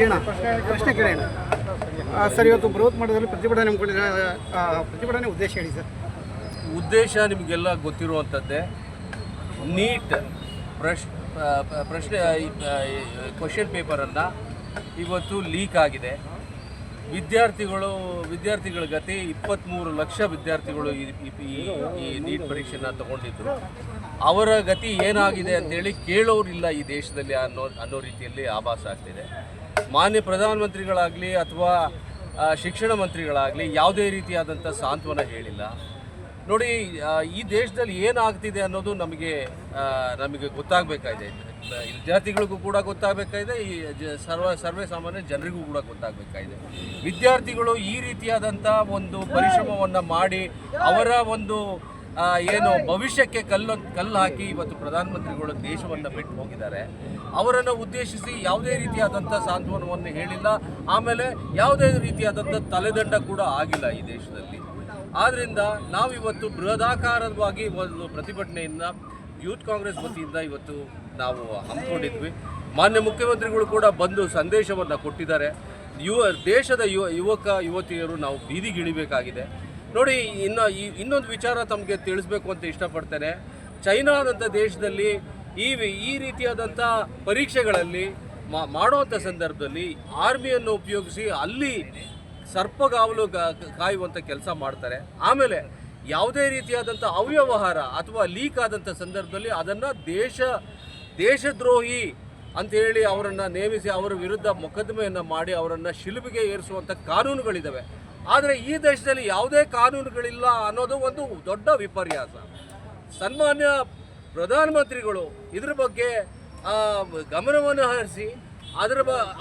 ಕೇಳೋಣ ಪ್ರಶ್ನೆ ಕೇಳೋಣ ಸರ್. ಇವತ್ತು ಬೃಹತ್ ಮಟ್ಟದಲ್ಲಿ ಪ್ರತಿಭಟನೆ ಹಮ್ಮಿಕೊಂಡಿದ್ದಾರೆ. ಪ್ರತಿಭಟನೆ ಉದ್ದೇಶ ಹೇಳಿ ಸರ್. ಉದ್ದೇಶ ನಿಮಗೆಲ್ಲ ಗೊತ್ತಿರುವಂಥದ್ದೇ. ನೀಟ್ ಪ್ರಶ್ನೆ ಕ್ವಶನ್ ಪೇಪರನ್ನು ಇವತ್ತು ಲೀಕ್ ಆಗಿದೆ. ವಿದ್ಯಾರ್ಥಿಗಳ ಗತಿ 23 ಲಕ್ಷ ವಿದ್ಯಾರ್ಥಿಗಳು ಈ ನೀಟ್ ಪರೀಕ್ಷೆನ ತಗೊಂಡಿದ್ದರು. ಅವರ ಗತಿ ಏನಾಗಿದೆ ಅಂತೇಳಿ ಕೇಳೋರಿಲ್ಲ ಈ ದೇಶದಲ್ಲಿ ಅನ್ನೋ ರೀತಿಯಲ್ಲಿ ಆಭಾಸ ಆಗ್ತಿದೆ. ಮಾನ್ಯ ಪ್ರಧಾನಮಂತ್ರಿಗಳಾಗಲಿ ಅಥವಾ ಶಿಕ್ಷಣ ಮಂತ್ರಿಗಳಾಗಲಿ ಯಾವುದೇ ರೀತಿಯಾದಂಥ ಸಾಂತ್ವನ ಹೇಳಿಲ್ಲ. ನೋಡಿ, ಈ ದೇಶದಲ್ಲಿ ಏನಾಗ್ತಿದೆ ಅನ್ನೋದು ನಮಗೆ ಗೊತ್ತಾಗಬೇಕಾಗಿದೆ. ವಿದ್ಯಾರ್ಥಿಗಳಿಗೂ ಕೂಡ ಗೊತ್ತಾಗಬೇಕಾಗಿದೆ, ಈ ಸರ್ವೇ ಸಾಮಾನ್ಯ ಜನರಿಗೂ ಕೂಡ ಗೊತ್ತಾಗಬೇಕಾಗಿದೆ. ವಿದ್ಯಾರ್ಥಿಗಳು ಈ ರೀತಿಯಾದಂಥ ಒಂದು ಪರಿಶ್ರಮವನ್ನು ಮಾಡಿ ಅವರ ಒಂದು ಏನು ಭವಿಷ್ಯಕ್ಕೆ ಕಲ್ಲು ಹಾಕಿ ಇವತ್ತು ಪ್ರಧಾನಮಂತ್ರಿಗಳು ದೇಶವನ್ನು ಬಿಟ್ಟು ಹೋಗಿದ್ದಾರೆ. ಅವರನ್ನು ಉದ್ದೇಶಿಸಿ ಯಾವುದೇ ರೀತಿಯಾದಂಥ ಸಾಂತ್ವನವನ್ನು ಹೇಳಿಲ್ಲ. ಆಮೇಲೆ ಯಾವುದೇ ರೀತಿಯಾದಂಥ ತಲೆದಂಡ ಕೂಡ ಆಗಿಲ್ಲ ಈ ದೇಶದಲ್ಲಿ. ಆದ್ದರಿಂದ ನಾವಿವತ್ತು ಬೃಹದಾಕಾರವಾಗಿ ಒಂದು ಪ್ರತಿಭಟನೆಯನ್ನು ಯೂತ್ ಕಾಂಗ್ರೆಸ್ ವತಿಯಿಂದ ಇವತ್ತು ನಾವು ಹಮ್ಮಿಕೊಂಡಿದ್ವಿ. ಮಾನ್ಯ ಮುಖ್ಯಮಂತ್ರಿಗಳು ಕೂಡ ಬಂದು ಸಂದೇಶವನ್ನು ಕೊಟ್ಟಿದ್ದಾರೆ. ದೇಶದ ಯುವತಿಯರು ನಾವು ಬೀದಿಗಿಳಿಬೇಕಾಗಿದೆ. ನೋಡಿ, ಇನ್ನೊಂದು ವಿಚಾರ ತಮಗೆ ತಿಳಿಸ್ಬೇಕು ಅಂತ ಇಷ್ಟಪಡ್ತೇನೆ. ಚೈನಾದಂಥ ದೇಶದಲ್ಲಿ ಈ ರೀತಿಯಾದಂಥ ಪರೀಕ್ಷೆಗಳಲ್ಲಿ ಮಾಡುವಂಥ ಸಂದರ್ಭದಲ್ಲಿ ಆರ್ಮಿಯನ್ನು ಉಪಯೋಗಿಸಿ ಅಲ್ಲಿ ಸರ್ಪಗಾವಲು ಕಾಯುವಂಥ ಕೆಲಸ ಮಾಡ್ತಾರೆ. ಆಮೇಲೆ ಯಾವುದೇ ರೀತಿಯಾದಂಥ ಅವ್ಯವಹಾರ ಅಥವಾ ಲೀಕ್ ಆದಂಥ ಸಂದರ್ಭದಲ್ಲಿ ಅದನ್ನು ದೇಶದ್ರೋಹಿ ಅಂತೇಳಿ ಅವರನ್ನು ನೇಮಿಸಿ ಅವರ ವಿರುದ್ಧ ಮೊಕದ್ದಮೆಯನ್ನು ಮಾಡಿ ಅವರನ್ನು ಶಿಲುಬೆಗೆ ಏರಿಸುವಂಥ ಕಾನೂನುಗಳಿದ್ದಾವೆ. ಆದರೆ ಈ ದೇಶದಲ್ಲಿ ಯಾವುದೇ ಕಾನೂನುಗಳಿಲ್ಲ ಅನ್ನೋದು ಒಂದು ದೊಡ್ಡ ವಿಪರ್ಯಾಸ. ಸನ್ಮಾನ್ಯ ಪ್ರಧಾನಮಂತ್ರಿಗಳು ಇದರ ಬಗ್ಗೆ ಗಮನವನ್ನು ಹರಿಸಿ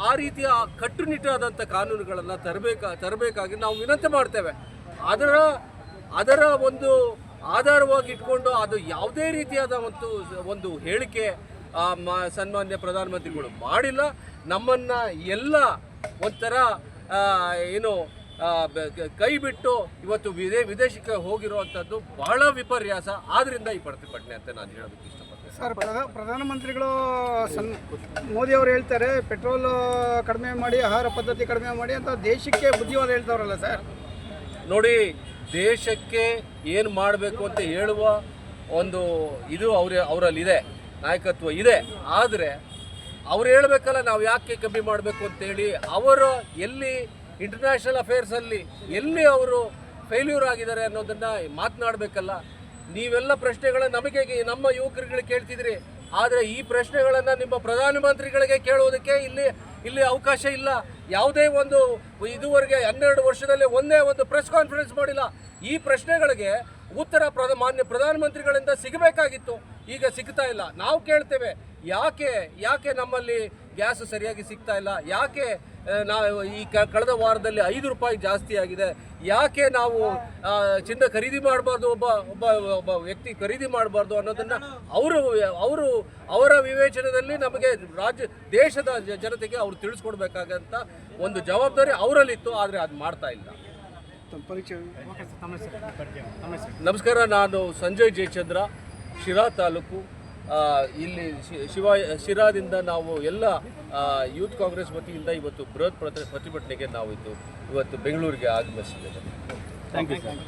ಆ ರೀತಿಯ ಕಟ್ಟುನಿಟ್ಟಾದಂಥ ಕಾನೂನುಗಳನ್ನು ತರಬೇಕಾಗಿ ನಾವು ವಿನಂತಿ ಮಾಡ್ತೇವೆ. ಅದರ ಒಂದು ಆಧಾರವಾಗಿ ಇಟ್ಕೊಂಡು ಅದು ಯಾವುದೇ ರೀತಿಯಾದ ಒಂದು ಹೇಳಿಕೆ ಸನ್ಮಾನ್ಯ ಪ್ರಧಾನಮಂತ್ರಿಗಳು ಮಾಡಿಲ್ಲ. ನಮ್ಮನ್ನು ಎಲ್ಲ ಒಂಥರ ಕೈ ಬಿಟ್ಟು ಇವತ್ತು ವಿದೇಶಕ್ಕೆ ಹೋಗಿರುವಂಥದ್ದು ಬಹಳ ವಿಪರ್ಯಾಸ. ಆದ್ದರಿಂದ ಈ ಪ್ರತಿಭಟನೆ ಅಂತ ನಾನು ಹೇಳೋದಕ್ಕೆ ಇಷ್ಟಪಡ್ತೇನೆ. ಸರ್, ಪ್ರಧಾನಮಂತ್ರಿಗಳು ಮೋದಿ ಅವರು ಹೇಳ್ತಾರೆ ಪೆಟ್ರೋಲ್ ಕಡಿಮೆ ಮಾಡಿ, ಆಹಾರ ಪದ್ಧತಿ ಕಡಿಮೆ ಮಾಡಿ ಅಂತ ದೇಶಕ್ಕೆ ಬುದ್ಧಿವಾದ ಹೇಳ್ತಾವ್ರಲ್ಲ ಸರ್. ನೋಡಿ, ದೇಶಕ್ಕೆ ಏನು ಮಾಡಬೇಕು ಅಂತ ಹೇಳುವ ಒಂದು ಇದು ಅವರಲ್ಲಿದೆ, ನಾಯಕತ್ವ ಇದೆ. ಆದರೆ ಅವ್ರು ಹೇಳಬೇಕಲ್ಲ ನಾವು ಯಾಕೆ ಕಮ್ಮಿ ಮಾಡಬೇಕು ಅಂತೇಳಿ. ಅವರು ಎಲ್ಲಿ ಇಂಟರ್ನ್ಯಾಷನಲ್ ಅಫೇರ್ಸಲ್ಲಿ ಎಲ್ಲಿ ಅವರು ಫೇಲ್ಯೂರ್ ಆಗಿದ್ದಾರೆ ಅನ್ನೋದನ್ನು ಮಾತನಾಡಬೇಕಲ್ಲ. ನೀವೆಲ್ಲ ಪ್ರಶ್ನೆಗಳನ್ನು ನಮ್ಮ ಯುವಕರುಗಳಿಗೆ ಕೇಳ್ತಿದ್ರಿ. ಆದರೆ ಈ ಪ್ರಶ್ನೆಗಳನ್ನು ನಿಮ್ಮ ಪ್ರಧಾನಮಂತ್ರಿಗಳಿಗೆ ಕೇಳೋದಕ್ಕೆ ಇಲ್ಲಿ ಅವಕಾಶ ಇಲ್ಲ. ಯಾವುದೇ ಒಂದು ಇದುವರೆಗೆ 12 ವರ್ಷದಲ್ಲಿ ಒಂದೇ ಒಂದು ಪ್ರೆಸ್ ಕಾನ್ಫರೆನ್ಸ್ ಮಾಡಿಲ್ಲ. ಈ ಪ್ರಶ್ನೆಗಳಿಗೆ ಉತ್ತರ ಮಾನ್ಯ ಪ್ರಧಾನಮಂತ್ರಿಗಳಿಂದ ಸಿಗಬೇಕಾಗಿತ್ತು, ಈಗ ಸಿಗ್ತಾ ಇಲ್ಲ. ನಾವು ಕೇಳ್ತೇವೆ, ಯಾಕೆ ನಮ್ಮಲ್ಲಿ ಗ್ಯಾಸ್ ಸರಿಯಾಗಿ ಸಿಗ್ತಾ ಇಲ್ಲ, ಯಾಕೆ ನಾವು ಕಳೆದ ವಾರದಲ್ಲಿ 5 ರೂಪಾಯಿ ಜಾಸ್ತಿ ಆಗಿದೆ, ಯಾಕೆ ನಾವು ಚಿನ್ನ ಖರೀದಿ ಮಾಡಬಾರ್ದು, ಒಬ್ಬ ವ್ಯಕ್ತಿ ಖರೀದಿ ಮಾಡಬಾರ್ದು ಅನ್ನೋದನ್ನು ಅವರ ವಿವೇಚನದಲ್ಲಿ ನಮಗೆ ದೇಶದ ಜನತೆಗೆ ಅವರು ತಿಳಿಸ್ಕೊಡ್ಬೇಕಾಗಂತ ಒಂದು ಜವಾಬ್ದಾರಿ ಅವರಲ್ಲಿತ್ತು. ಆದರೆ ಅದು ಮಾಡ್ತಾ ಇಲ್ಲ. ನಮಸ್ಕಾರ, ನಾನು ಸಂಜಯ್ ಜಯಚಂದ್ರ, ಶಿರಾ ತಾಲೂಕು. ಇಲ್ಲಿ ಶಿರಾದಿಂದ ನಾವು ಎಲ್ಲ ಯೂತ್ ಕಾಂಗ್ರೆಸ್ ವತಿಯಿಂದ ಇವತ್ತು ಬೃಹತ್ ಪ್ರತಿಭಟನೆಗೆ ನಾವು ಇವತ್ತು ಬೆಂಗಳೂರಿಗೆ ಆಗಮಿಸಿದ್ದೇವೆ. Thank you sir.